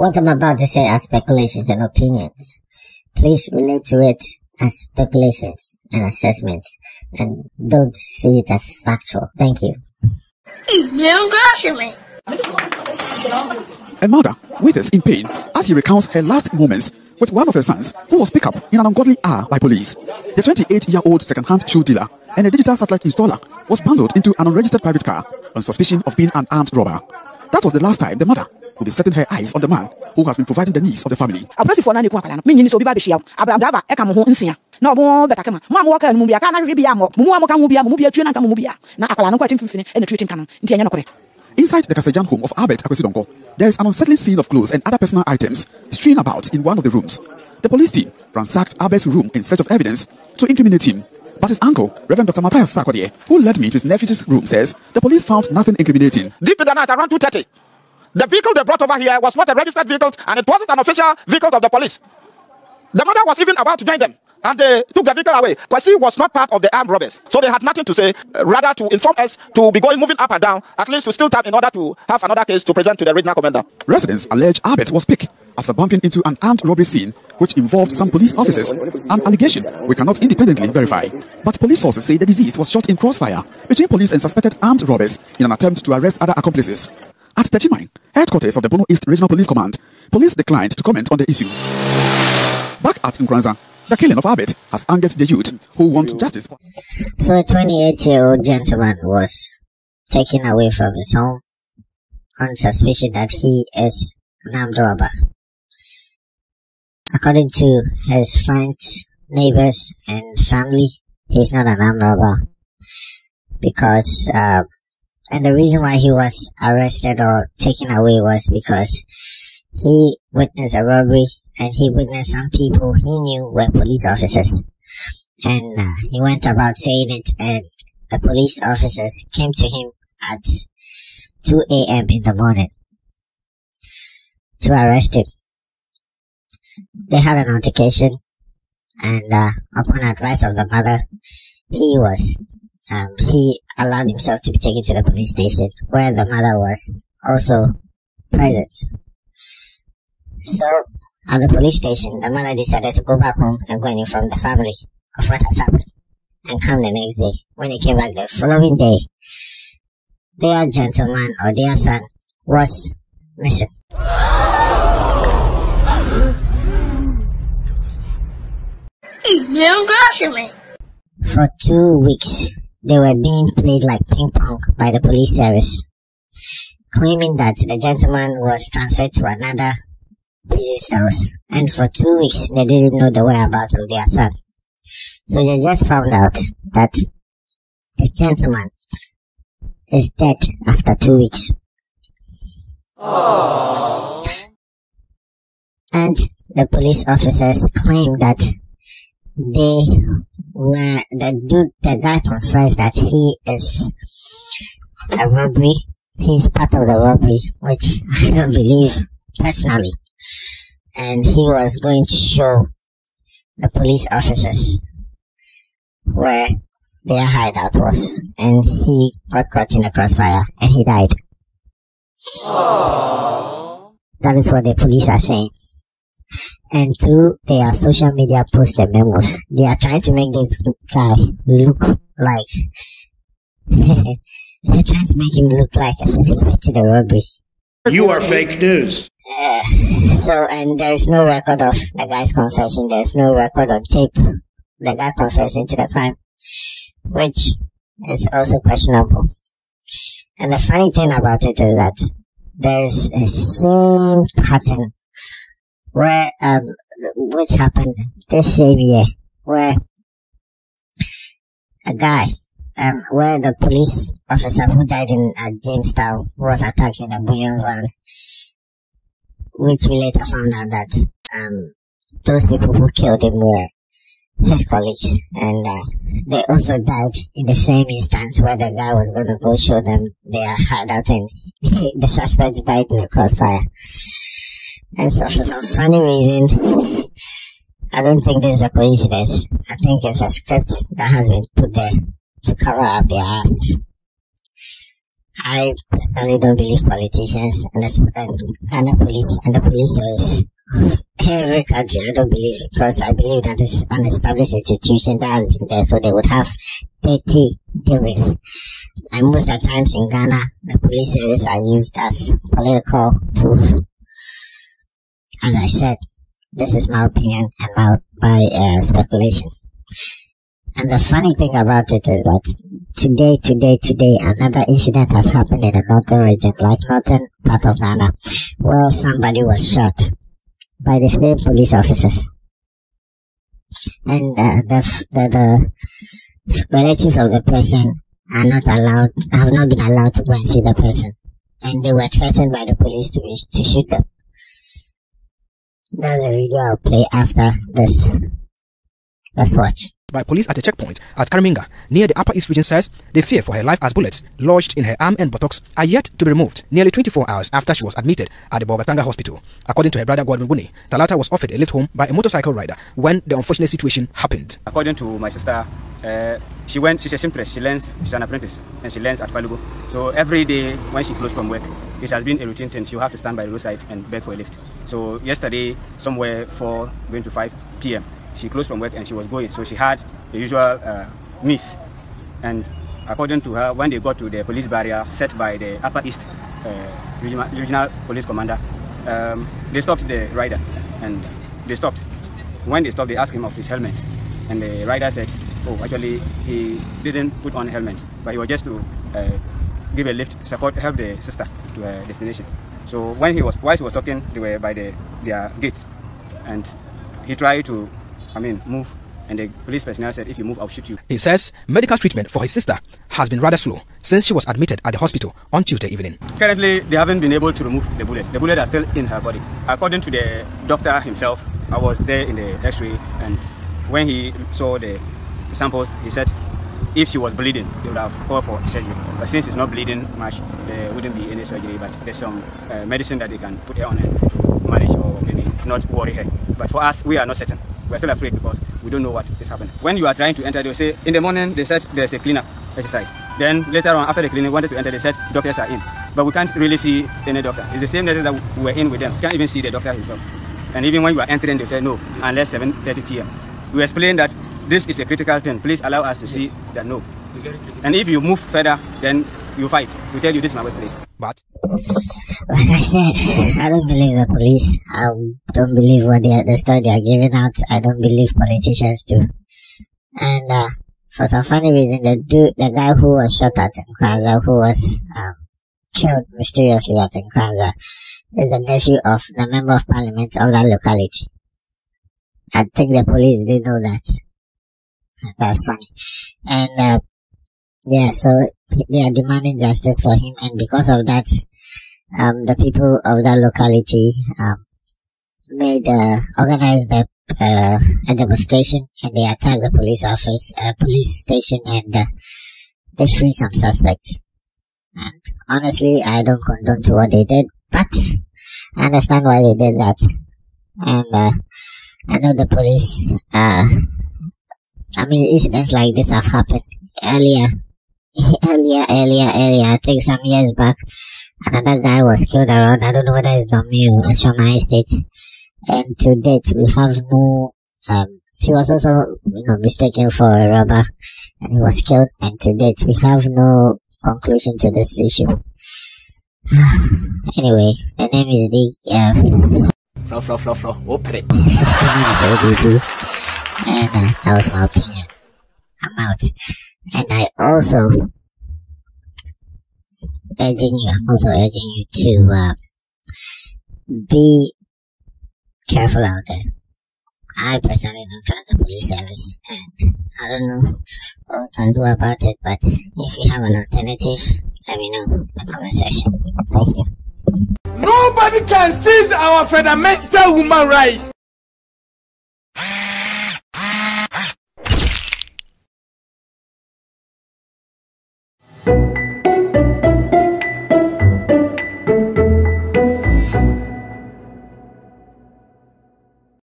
What I'm about to say are speculations and opinions. Please relate to it as speculations and assessments, and don't see it as factual. Thank you. A mother withers in pain as he recounts her last moments with one of her sons who was picked up in an ungodly hour by police. The 28-year-old second-hand shoe dealer and a digital satellite installer was bundled into an unregistered private car on suspicion of being an armed robber. That was the last time the mother will be setting her eyes on the man who has been providing the needs of the family. Inside the Kasajan home of Albert Akwesidonko, there is an unsettling scene of clothes and other personal items strewn about in one of the rooms. The police team ransacked Albert's room in search of evidence to incriminate him. But his uncle, Reverend Dr. Matthias Sarkodie, who led me to his nephew's room, says the police found nothing incriminating. Deep in the night, around 2:30, the vehicle they brought over here was not a registered vehicle, and it wasn't an official vehicle of the police. The mother was even about to join them, and they took the vehicle away because she was not part of the armed robbers. So they had nothing to say, rather to inform us to be moving up and down, at least to steal time in order to have another case to present to the regional commander. Residents allege Albert was picked after bumping into an armed robbery scene which involved some police officers, an allegation we cannot independently verify. But police sources say the deceased was shot in crossfire between police and suspected armed robbers in an attempt to arrest other accomplices. At Techimai, headquarters of the Bono East Regional Police Command, police declined to comment on the issue. Back at Nkoranza, the killing of Albert has angered the youth who want justice. So a 28-year-old gentleman was taken away from his home on suspicion that he is an armed robber. According to his friends, neighbors, and family, he's not an armed robber because and the reason why he was arrested or taken away was because he witnessed a robbery and he witnessed some people he knew were police officers. And he went about saying it, and the police officers came to him at 2 a.m. in the morning to arrest him. They had an altercation, and upon advice of the mother, he allowed himself to be taken to the police station, where the mother was also present. So, at the police station, the mother decided to go back home and go and inform the family of what has happened, and come the next day. When he came back the following day, their gentleman or their son was missing. For 2 weeks, they were being played like ping pong by the police service, claiming that the gentleman was transferred to another prison cells, and for 2 weeks they didn't know the whereabouts of their son. So they just found out that the gentleman is dead after 2 weeks. Aww. And the police officers claim that the guy confessed that he is a robbery. He's part of the robbery, which I don't believe personally. And he was going to show the police officers where their hideout was, and he got caught in the crossfire and he died. Aww. That is what the police are saying. And through their social media posts and memos, they are trying to make this guy look like they're trying to make him look like a suspect to the robbery. You are fake news. And there's no record of the guy's confession. There's no record on tape. The guy confessing to the crime, which is also questionable. And the funny thing about it is that there's a same pattern where which happened this same year, where a guy where the police officer who died in Jamestown was attacked in a bullion van, which we later found out that those people who killed him were his colleagues, and they also died in the same instance where the guy was going to go show them their hideout, and the suspects died in a crossfire. And so for some funny reason, I don't think this is a coincidence. I think it's a script that has been put there to cover up their asses. I personally don't believe politicians and the police service. Every country, I don't believe it, because I believe that it's an established institution that has been there, so they would have petty dealings. And most of the times in Ghana, the police service are used as political tools. As I said, this is my opinion and my speculation. And the funny thing about it is that today, another incident has happened in the northern region, like northern part of Ghana, where somebody was shot by the same police officers. And the relatives of the person have not been allowed to go and see the person. And they were threatened by the police to shoot them. There's a video I'll play after this. Let's watch. By police at a checkpoint at Karaminga, near the Upper East region, says they fear for her life as bullets lodged in her arm and buttocks are yet to be removed nearly 24 hours after she was admitted at the Bobatanga hospital. According to her brother Godwin Wuni, Talata was offered a lift home by a motorcycle rider when the unfortunate situation happened. According to my sister, she's a seamstress, she's an apprentice, and she learns at Palugo. So every day when she closes from work, it has been a routine thing. She'll have to stand by the roadside and beg for a lift. So yesterday, somewhere 4 going to 5 p.m., she closed from work and she was going, so she had the usual miss. And according to her, when they got to the police barrier set by the Upper East regional police commander, they stopped the rider and they stopped. When they stopped, they asked him of his helmet, and the rider said, oh, actually he didn't put on a helmet, but he was just to give a lift, help the sister to her destination. So while he was talking, they were by their gates, and he tried to move, and the police personnel said, if you move, I'll shoot you. He says medical treatment for his sister has been rather slow since she was admitted at the hospital on Tuesday evening. Currently, they haven't been able to remove the bullet. The bullet are still in her body. According to the doctor himself, I was there in the x-ray, and when he saw the samples, he said if she was bleeding, they would have called for surgery. But since it's not bleeding much, there wouldn't be any surgery, but there's some medicine that they can put her on to manage or maybe not worry her. But for us, we are not certain. We're still afraid because we don't know what is happening. When you are trying to enter, they'll say, in the morning, they said there's a cleanup exercise. Then later on, after the cleaning, wanted to enter, they said doctors are in. But we can't really see any doctor. It's the same nurses that we were in with them. We can't even see the doctor himself. And even when you are entering, they say no, unless 7:30 p.m. We explain that this is a critical thing. Please allow us to see that no. And if you move further, then you fight. We tell you this is my workplace. But like I said, I don't believe the police. I don't believe what the story they are giving out. I don't believe politicians do. And for some funny reason, the guy who was shot at Nkoranza, who was killed mysteriously at Nkoranza, is the nephew of the member of parliament of that locality. I think the police didn't know that. That's funny. And yeah, so they are demanding justice for him, and because of that, the people of that locality organized a demonstration, and they attacked the police station, and they freed some suspects. And honestly, I don't condone to what they did, but I understand why they did that. And I know the police, incidents like this have happened earlier. I think some years back, another guy was killed around, I don't know whether it's Domi or Shoma Estate. And to date, we have no, he was also, mistaken for a robber, and he was killed, and to date, we have no conclusion to this issue. Anyway, the name is okay. My name is ABB, and that was my opinion. I'm out. And I'm also urging you to be careful out there. I personally don't trust the police service, and I don't know what we can do about it, but if you have an alternative, let me know in the comment section. Thank you. Nobody can seize our fundamental human rights.